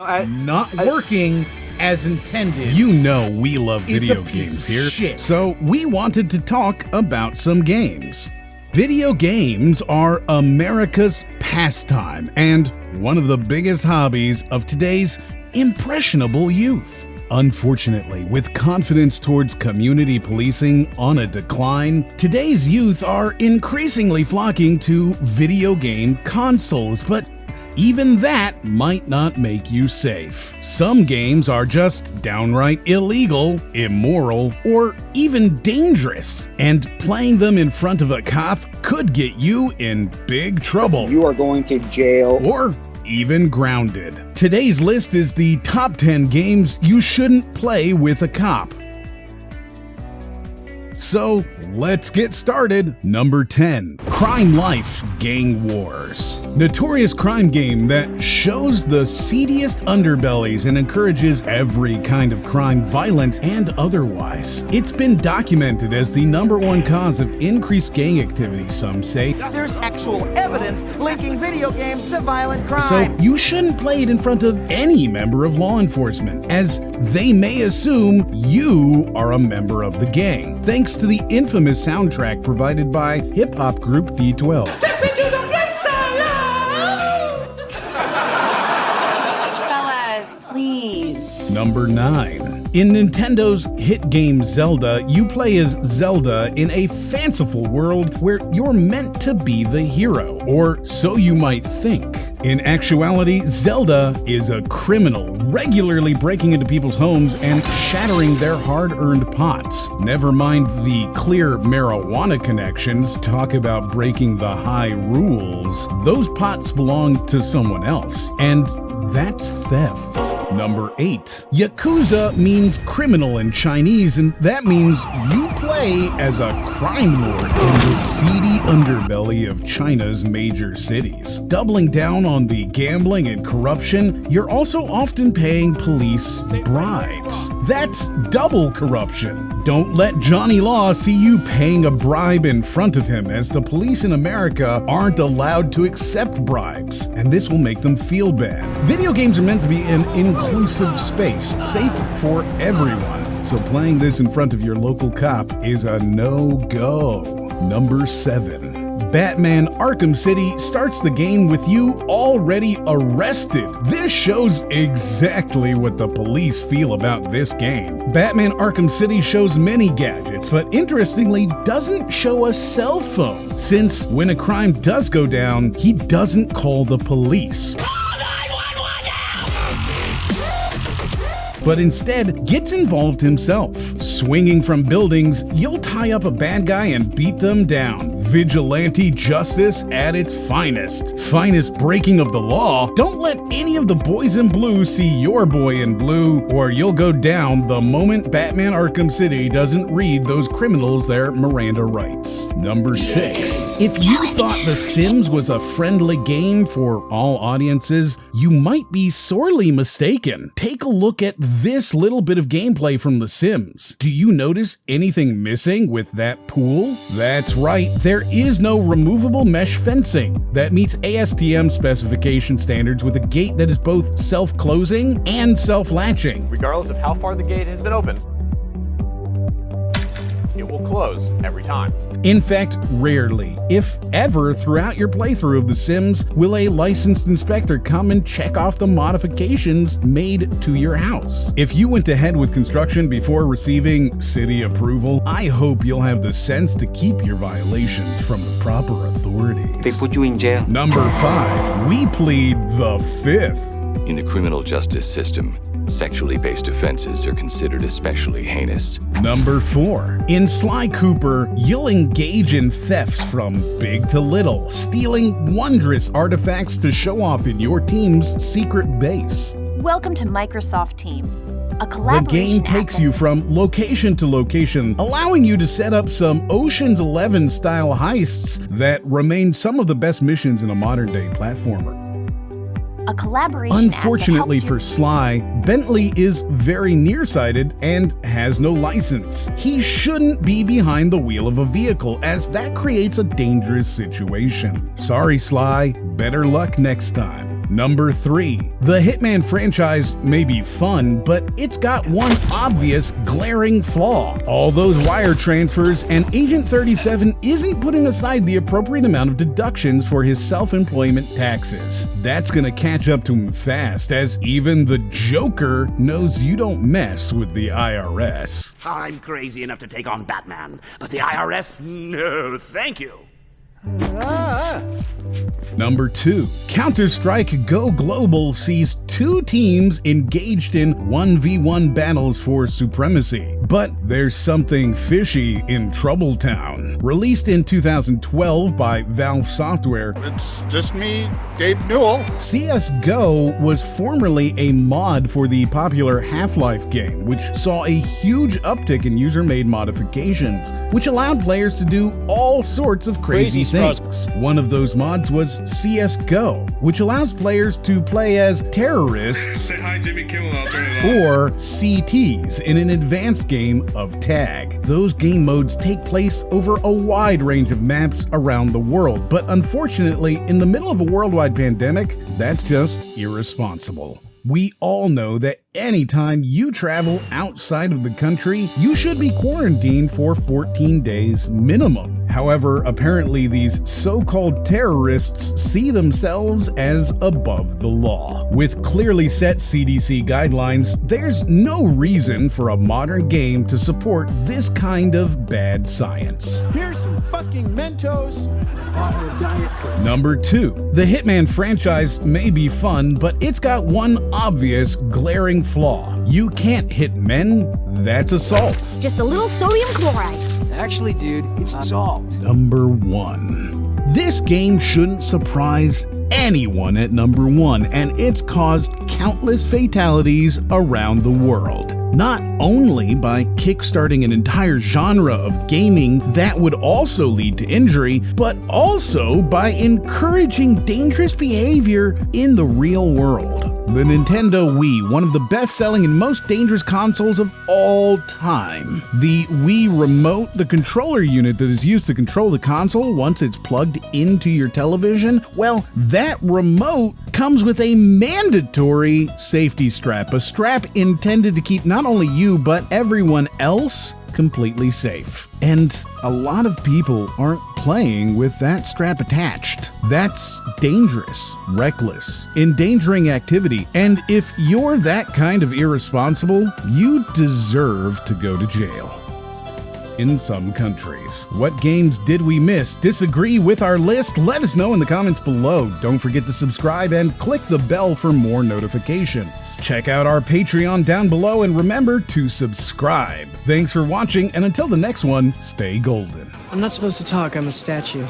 Not working as intended. You know we love video games here, so we wanted to talk about some games. Video games are America's pastime and one of the biggest hobbies of today's impressionable youth. Unfortunately, with confidence towards community policing on a decline, today's youth are increasingly flocking to video game consoles, but even that might not make you safe. Some games are just downright illegal, immoral, or even dangerous, and playing them in front of a cop could get you in big trouble. You are going to jail. Or even grounded. Today's list is the top 10 games you shouldn't play with a cop. So, let's get started. Number 10. Crime Life Gang Wars. Notorious crime game that shows the seediest underbellies and encourages every kind of crime, violent and otherwise. It's been documented as the #1 cause of increased gang activity, some say. There's actual evidence linking video games to violent crime. So you shouldn't play it in front of any member of law enforcement, as they may assume you are a member of the gang, thanks to the infamous soundtrack provided by hip-hop group D12. Take me to the Fellas, please. Number 9. In Nintendo's hit game Zelda, you play as Zelda in a fanciful world where you're meant to be the hero, or so you might think. In actuality, Zelda is a criminal, regularly breaking into people's homes and shattering their hard-earned pots. Never mind the clear marijuana connections, talk about breaking the high rules. Those pots belong to someone else, and that's theft. Number 8. Yakuza means criminal in Chinese, and that means you play as a crime lord in the seedy underbelly of China's major cities. Doubling down on the gambling and corruption, you're also often paying police bribes. That's double corruption. Don't let Johnny Law see you paying a bribe in front of him, as the police in America aren't allowed to accept bribes, and this will make them feel bad. Video games are meant to be an inclusive space, safe for everyone, so playing this in front of your local cop is a no-go. Number 7. Batman Arkham City starts the game with you already arrested. This shows exactly what the police feel about this game. Batman Arkham City shows many gadgets, but interestingly doesn't show a cell phone, since when a crime does go down, he doesn't call the police, but instead gets involved himself. Swinging from buildings, you'll tie up a bad guy and beat them down. Vigilante justice at its finest. Finest breaking of the law. Don't let any of the boys in blue see your boy in blue, or you'll go down the moment Batman Arkham City doesn't read those criminals their Miranda rights. Number 6. If you thought The Sims was a friendly game for all audiences, you might be sorely mistaken. Take a look at this little bit of gameplay from The Sims. Do you notice anything missing with that pool? That's right, there is no removable mesh fencing that meets ASTM specification standards with a gate that is both self-closing and self-latching. Regardless of how far the gate has been opened, it will close every time. In fact, rarely, if ever, throughout your playthrough of The Sims, will a licensed inspector come and check off the modifications made to your house. If you went ahead with construction before receiving city approval, I hope you'll have the sense to keep your violations from the proper authorities. They put you in jail. Number 5. We plead the 5th. In the criminal justice system, sexually based offenses are considered especially heinous. Number 4. In Sly Cooper, you'll engage in thefts from big to little, stealing wondrous artifacts to show off in your team's secret base. Welcome to Microsoft Teams, a The collaboration game takes you from location to location, allowing you to set up some Ocean's 11 style heists that remain some of the best missions in a modern day platformer. A collaboration Unfortunately app that for helps Sly, Bentley is very nearsighted and has no license. He shouldn't be behind the wheel of a vehicle, as that creates a dangerous situation. Sorry, Sly. Better luck next time. Number 3. The Hitman franchise may be fun, but it's got one obvious, glaring flaw. All those wire transfers, and Agent 37 isn't putting aside the appropriate amount of deductions for his self-employment taxes. That's gonna catch up to him fast, as even the Joker knows you don't mess with the IRS. I'm crazy enough to take on Batman, but the IRS? No, thank you. Number 2. Counter-Strike Go Global sees 2 teams engaged in 1v1 battles for supremacy. But there's something fishy in Troubletown. Released in 2012 by Valve Software, it's just me, Gabe Newell. CSGO was formerly a mod for the popular Half-Life game, which saw a huge uptick in user-made modifications, which allowed players to do all sorts of crazy things. One of those mods was CSGO, which allows players to play as terrorists or CTs in an advanced game of tag. Those game modes take place over a wide range of maps around the world, but unfortunately, in the middle of a worldwide pandemic, that's just irresponsible. We all know that anytime you travel outside of the country, you should be quarantined for 14 days minimum. However, apparently these so-called terrorists see themselves as above the law. With clearly set CDC guidelines, there's no reason for a modern game to support this kind of bad science. Here's some fucking Mentos and a bottle of Diet Coke. Number 2. The Hitman franchise may be fun, but it's got one obvious, glaring flaw. You can't hit men, that's assault. Just a little sodium chloride. Actually, dude, it's salt. Number 1. This game shouldn't surprise anyone at number 1, and it's caused countless fatalities around the world. Not only by kickstarting an entire genre of gaming that would also lead to injury, but also by encouraging dangerous behavior in the real world. The Nintendo Wii, one of the best-selling and most dangerous consoles of all time. The Wii Remote, the controller unit that is used to control the console once it's plugged into your television, well, that remote comes with a mandatory safety strap, a strap intended to keep not only you, but everyone else completely safe. And a lot of people aren't playing with that strap attached. That's dangerous, reckless, endangering activity, and if you're that kind of irresponsible, you deserve to go to jail. In some countries. What games did we miss? Disagree with our list? Let us know in the comments below. Don't forget to subscribe and click the bell for more notifications. Check out our Patreon down below and remember to subscribe. Thanks for watching, and until the next one, stay golden. I'm not supposed to talk, I'm a statue.